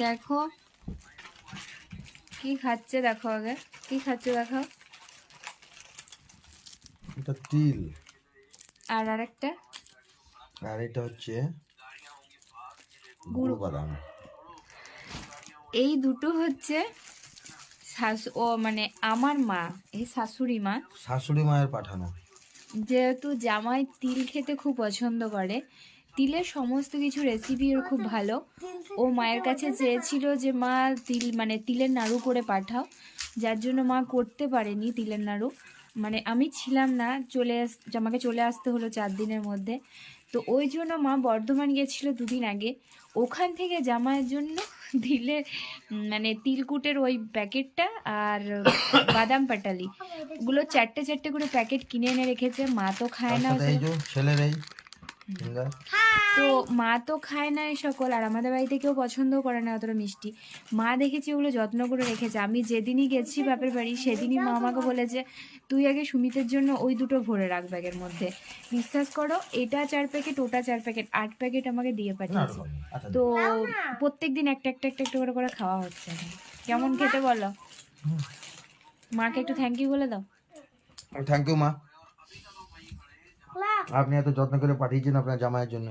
দেখো কি খাচ্ছে, দেখো আগে কি খাচ্ছে দেখো। এটা তিল আর আরেকটা আর এটা হচ্ছে গুড় বাদাম। এই দুটো হচ্ছে মানে আমার মা, এই শাশুড়ি মা, শাশুড়ি মায়ের পাঠানো। যেহেতু জামাই তিল খেতে খুব পছন্দ করে, তিলের সমস্ত কিছু রেসিপি ওর খুব ভালো। ও মায়ের কাছে চেয়েছিল যে মা তিল মানে তিলের নাড়ু করে পাঠাও, যার জন্য মা করতে পারেনি তিলের নাড়ু। মানে আমি ছিলাম না, আমাকে চলে আসতে হলো 4 দিনের মধ্যে। তো ওই জন্য মা বর্ধমান গিয়েছিল 2 দিন আগে, ওখান থেকে জামাইয়ের জন্য তিলের মানে তিলকুটের ওই প্যাকেটটা আর বাদাম পাটালি গুলো 4টে করে প্যাকেট কিনে এনে রেখেছে। মা তো খায় না, এই যে ছেলের এই তো মা তো খায় না এই সকল, আর আমাদের বাড়িতে কেউ পছন্দ করে না অতটা মিষ্টি। মা দেখেছি ওগুলো যত্ন করে রেখেছে। আমি যেদিনই গেছি বাপের বাড়ি সেদিনই মা আমাকে বলেছে তুই আগে সুমিতের জন্য ওই দুটো ভরে রাখ ব্যাগের মধ্যে। বিশ্বাস করো, এটা 4 প্যাকেট ওটা 4 প্যাকেট 8 প্যাকেট আমাকে দিয়ে পাঠিয়েছে। তো প্রত্যেকদিন একটা করে খাওয়া হচ্ছে। কেমন খেতে বলো? মাকে একটু থ্যাংক ইউ বলে দাও। থ্যাংক ইউ মা, আপনি এত যত্ন করে পাঠিয়েছেন আপনার জামাইয়ের জন্য।